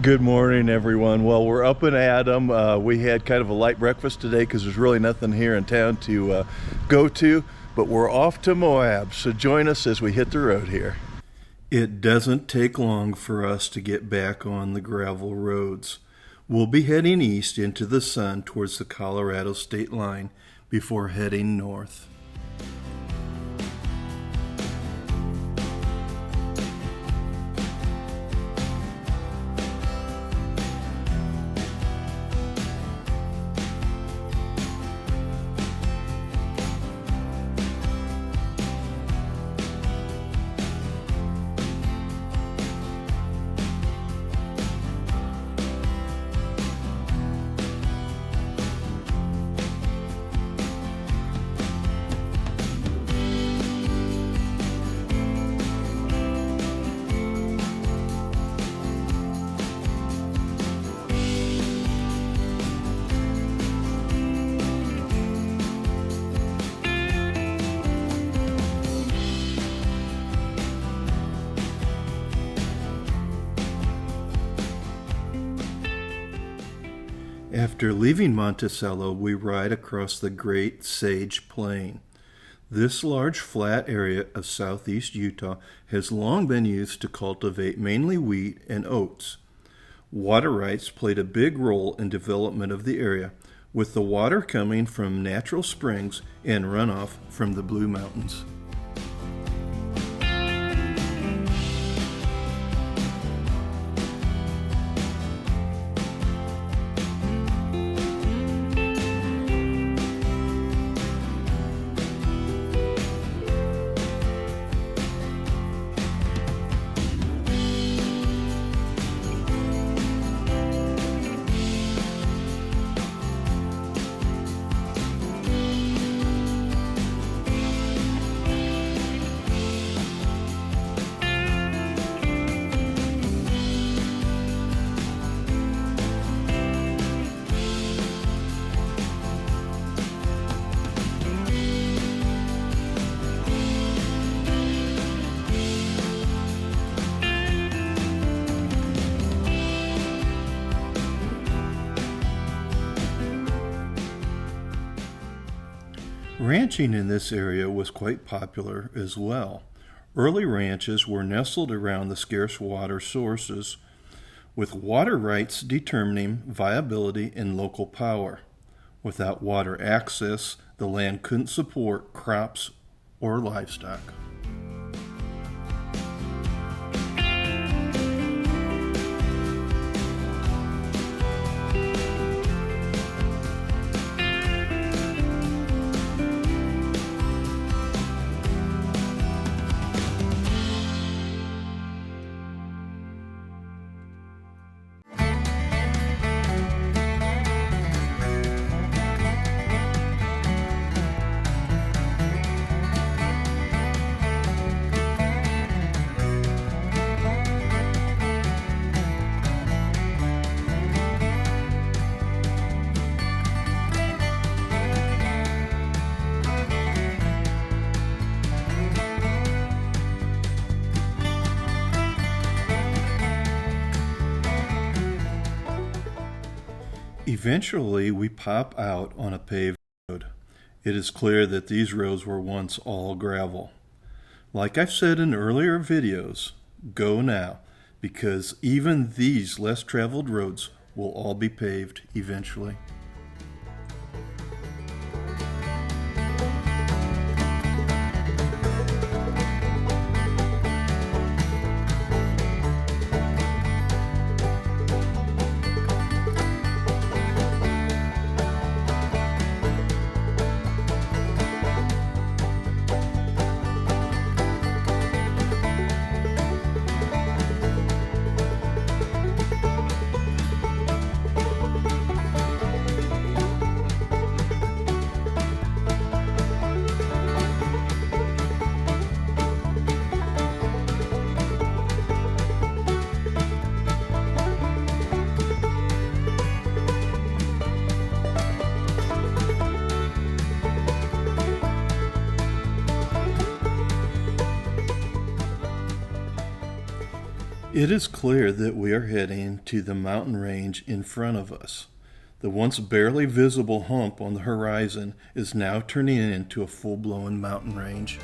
Good morning, everyone. Well, we're up and at 'em. We had kind of a light breakfast today because there's really nothing here in town to go to, but we're off to Moab, so join us as we hit the road here. It doesn't take long for us to get back on the gravel roads. We'll be heading east into the sun towards the Colorado state line before heading north. After leaving Monticello, we ride across the Great Sage Plain. This large flat area of southeast Utah has long been used to cultivate mainly wheat and oats. Water rights played a big role in development of the area, with the water coming from natural springs and runoff from the Blue Mountains. Ranching in this area was quite popular as well. Early ranches were nestled around the scarce water sources, with water rights determining viability and local power. Without water access, the land couldn't support crops or livestock. Eventually, we pop out on a paved road. It is clear that these roads were once all gravel. Like I've said in earlier videos, go now, because even these less traveled roads will all be paved eventually. It is clear that we are heading to the mountain range in front of us. The once barely visible hump on the horizon is now turning into a full-blown mountain range.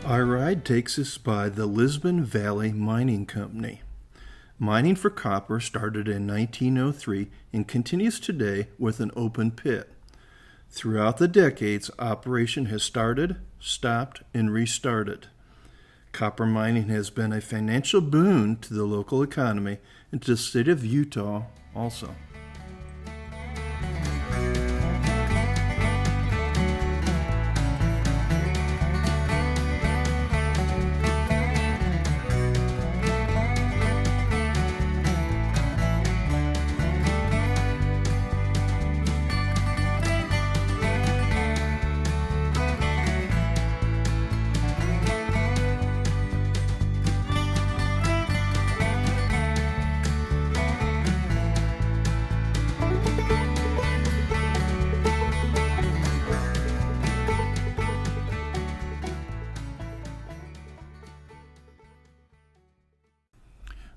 Our ride takes us by the Lisbon Valley Mining Company. Mining for copper started in 1903 and continues today with an open pit. Throughout the decades, operation has started, stopped, and restarted. Copper mining has been a financial boon to the local economy and to the state of Utah also.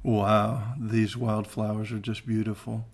Wow, these wildflowers are just beautiful.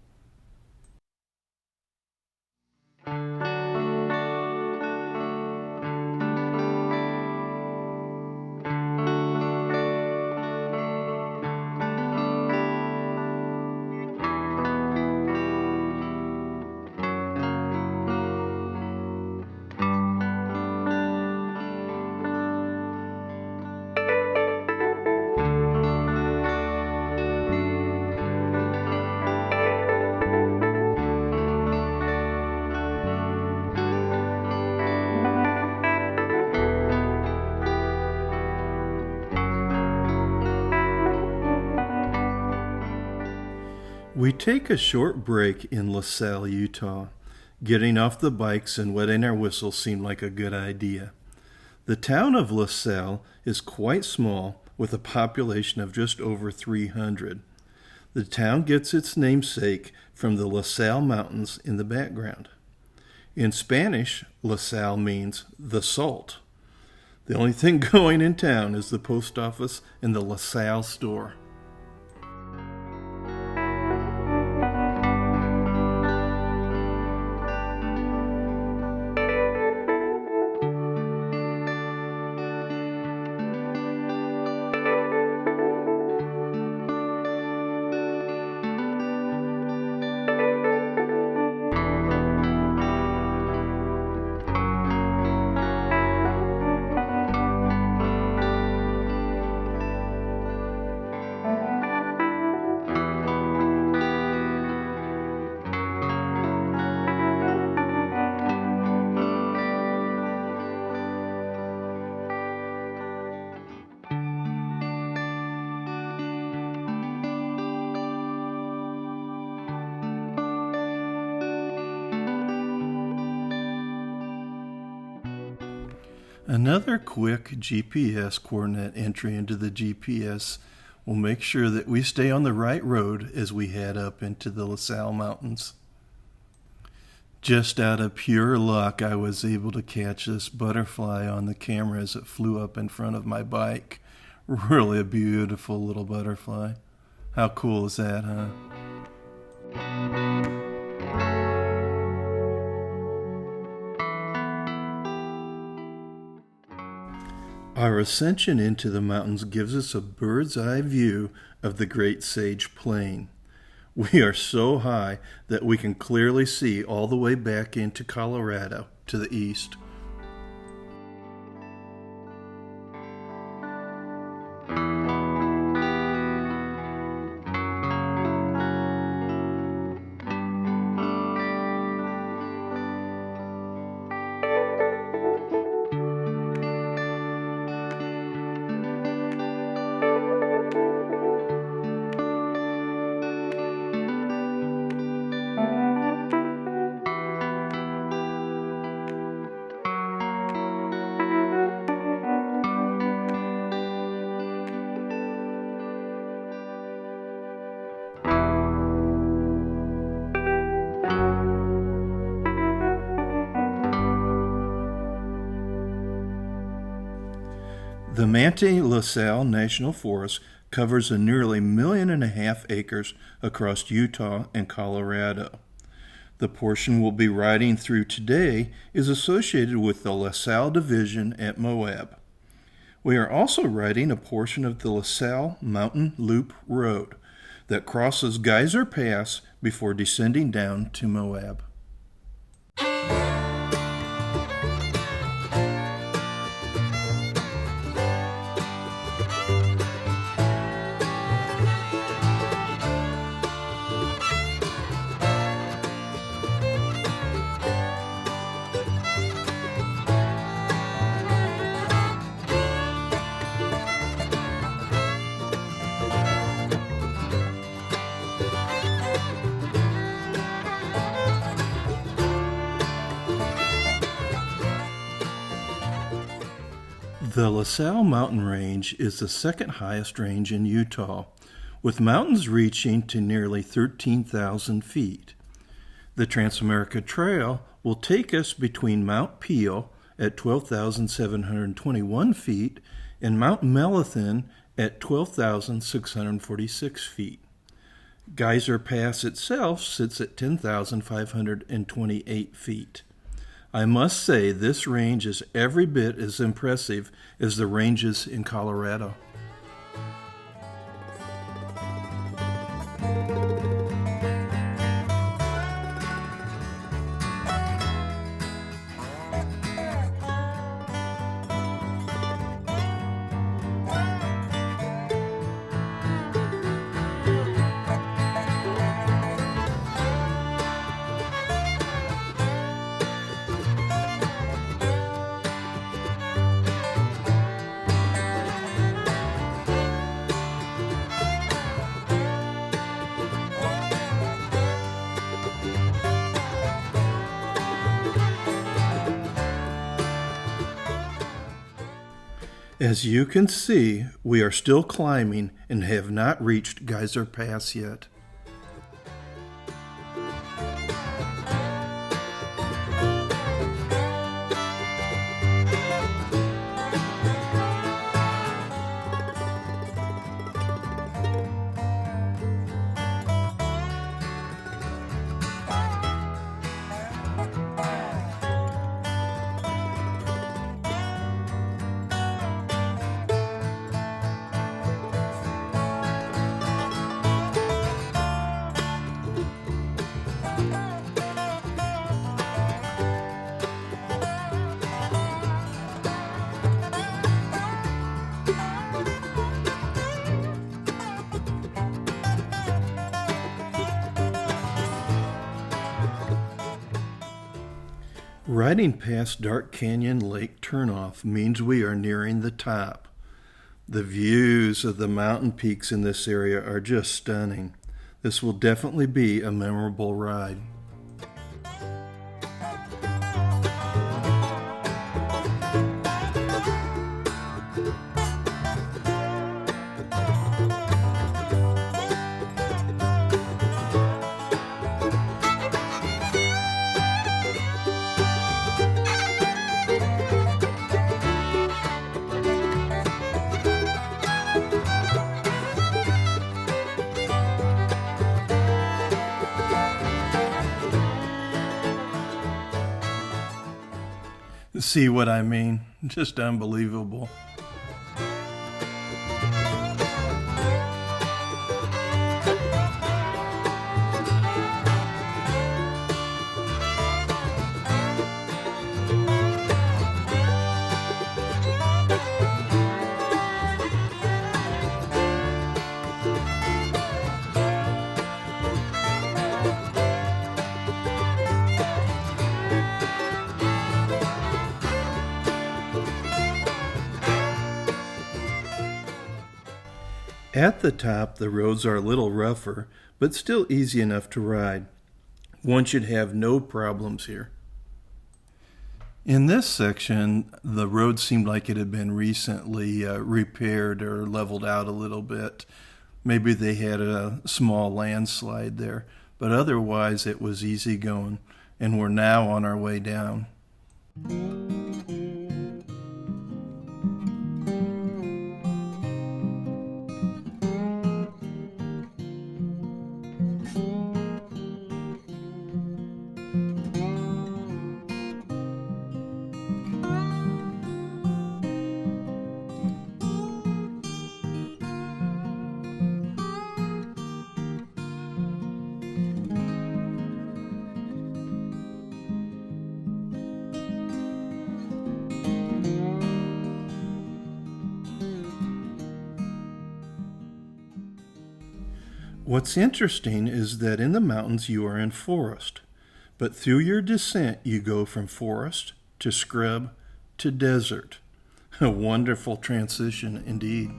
We take a short break in LaSalle, Utah. Getting off the bikes and wetting our whistles seemed like a good idea. The town of LaSalle is quite small with a population of just over 300. The town gets its namesake from the LaSalle Mountains in the background. In Spanish, LaSalle means the salt. The only thing going in town is the post office and the LaSalle store. Another quick GPS coordinate entry into the GPS will make sure that we stay on the right road as we head up into the LaSalle Mountains. Just out of pure luck, I was able to catch this butterfly on the camera as it flew up in front of my bike. Really a beautiful little butterfly. How cool is that, huh? Our ascension into the mountains gives us a bird's eye view of the Great Sage Plain. We are so high that we can clearly see all the way back into Colorado to the east. The Monticello National Forest covers a nearly 1.5 million acres across Utah and Colorado. The portion we'll be riding through today is associated with the LaSalle Division at Moab. We are also riding a portion of the LaSalle Mountain Loop Road that crosses Geyser Pass before descending down to Moab. The LaSalle Mountain Range is the second highest range in Utah, with mountains reaching to nearly 13,000 feet. The TransAmerica Trail will take us between Mount Peel at 12,721 feet and Mount Melithin at 12,646 feet. Geyser Pass itself sits at 10,528 feet. I must say this range is every bit as impressive as the ranges in Colorado. As you can see, we are still climbing and have not reached Geyser Pass yet. Riding past Dark Canyon Lake Turnoff means we are nearing the top. The views of the mountain peaks in this area are just stunning. This will definitely be a memorable ride. See what I mean? Just unbelievable. At the top, the roads are a little rougher, but still easy enough to ride. One should have no problems here. In this section, the road seemed like it had been recently repaired or leveled out a little bit. Maybe they had a small landslide there, but otherwise it was easy going, and we're now on our way down. What's interesting is that in the mountains you are in forest, but through your descent you go from forest to scrub to desert. A wonderful transition indeed.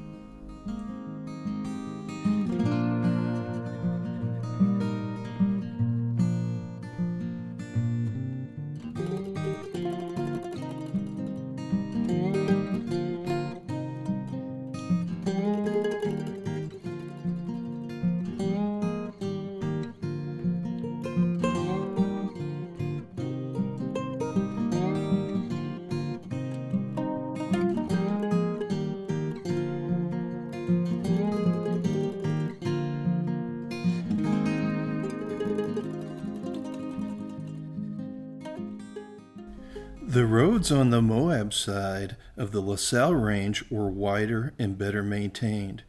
The roads on the Moab side of the LaSalle Range were wider and better maintained.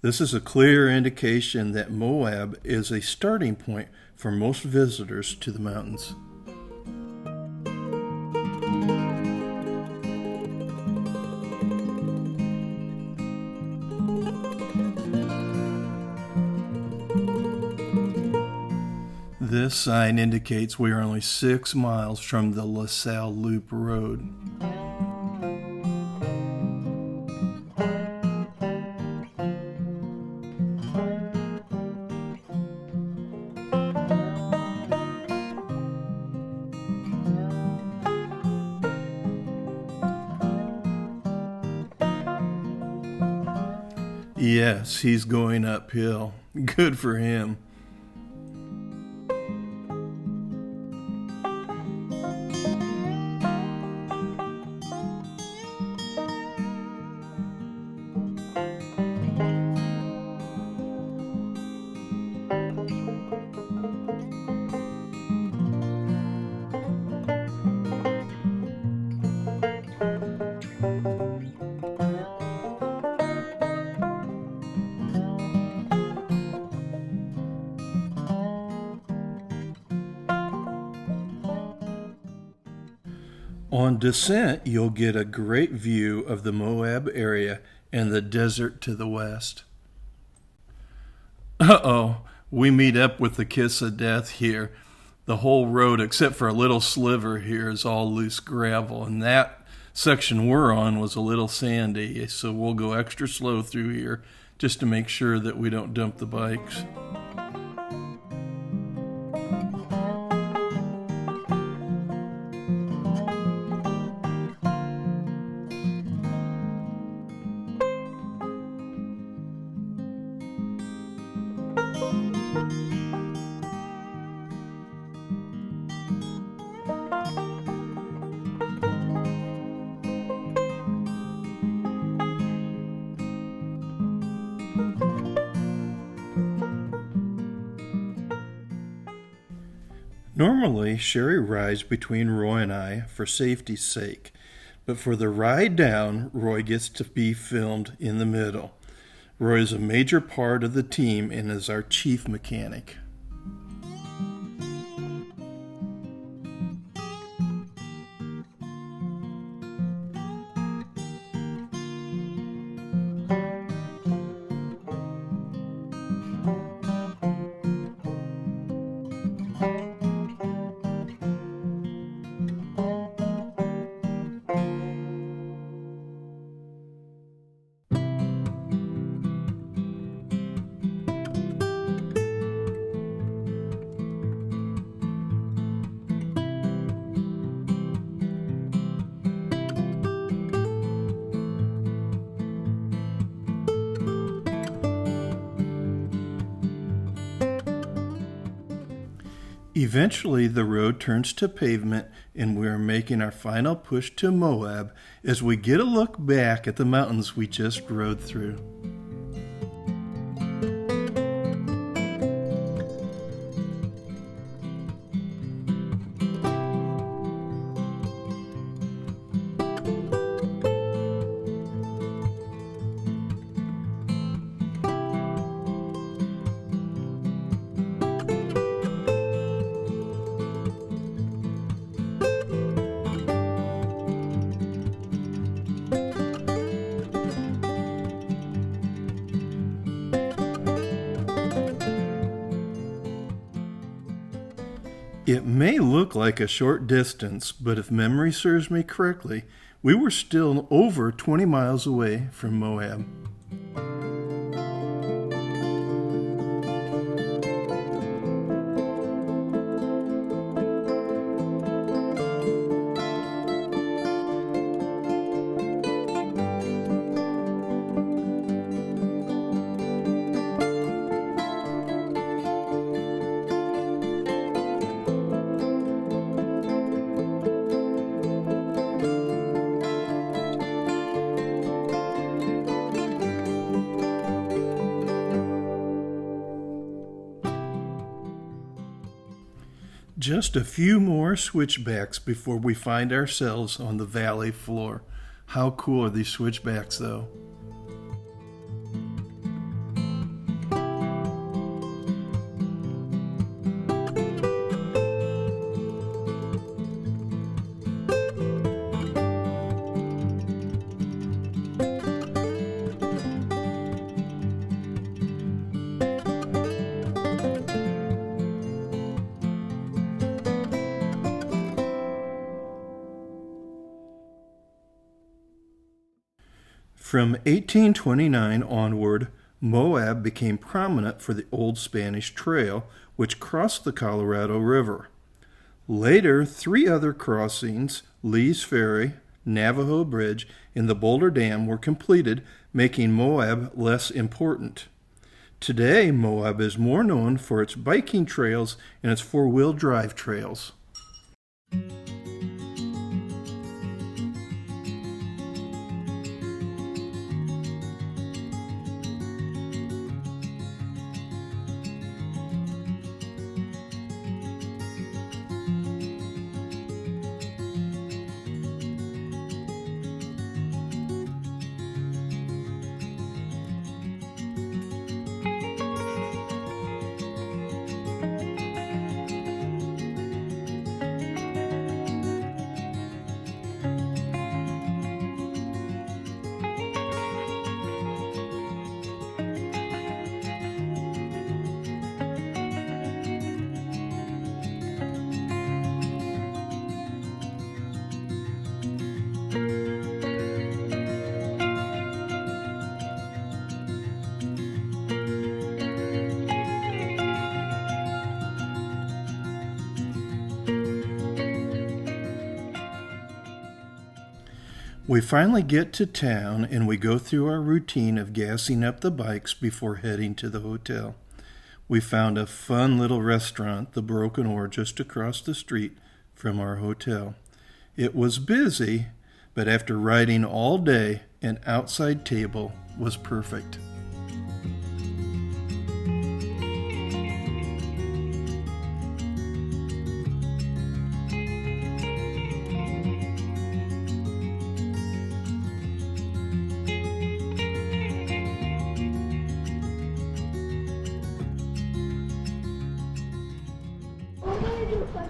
This is a clear indication that Moab is a starting point for most visitors to the mountains. This sign indicates we are only 6 miles from the LaSalle Loop Road. Yes, he's going uphill. Good for him. On descent, you'll get a great view of the Moab area and the desert to the west. Uh-oh, we meet up with the kiss of death here. The whole road, except for a little sliver here, is all loose gravel, and that section we're on was a little sandy, so we'll go extra slow through here just to make sure that we don't dump the bikes. Normally, Sherry rides between Roy and I for safety's sake, but for the ride down, Roy gets to be filmed in the middle. Roy is a major part of the team and is our chief mechanic. Eventually, the road turns to pavement, and we are making our final push to Moab as we get a look back at the mountains we just rode through. It may look like a short distance, but if memory serves me correctly, we were still over 20 miles away from Moab. Just a few more switchbacks before we find ourselves on the valley floor. How cool are these switchbacks, though? From 1829 onward, Moab became prominent for the Old Spanish Trail, which crossed the Colorado River. Later, 3 other crossings, Lee's Ferry, Navajo Bridge, and the Boulder Dam were completed, making Moab less important. Today, Moab is more known for its biking trails and its 4-wheel drive trails. We finally get to town and we go through our routine of gassing up the bikes before heading to the hotel. We found a fun little restaurant, the Broken Oar, just across the street from our hotel. It was busy, but after riding all day, an outside table was perfect.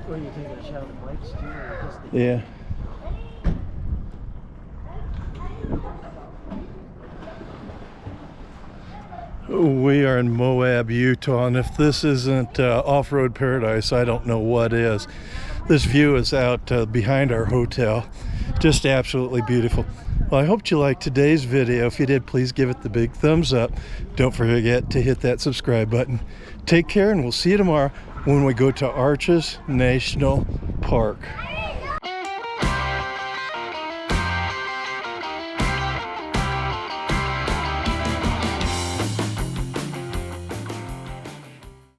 Or you take a shot of bikes too, or just the... Yeah. We are in Moab, Utah, and if this isn't off-road paradise, I don't know what is. This view is out behind our hotel. Just absolutely beautiful. Well, I hope you liked today's video. If you did, please give it the big thumbs up. Don't forget to hit that subscribe button. Take care, and we'll see you tomorrow when we go to Arches National Park.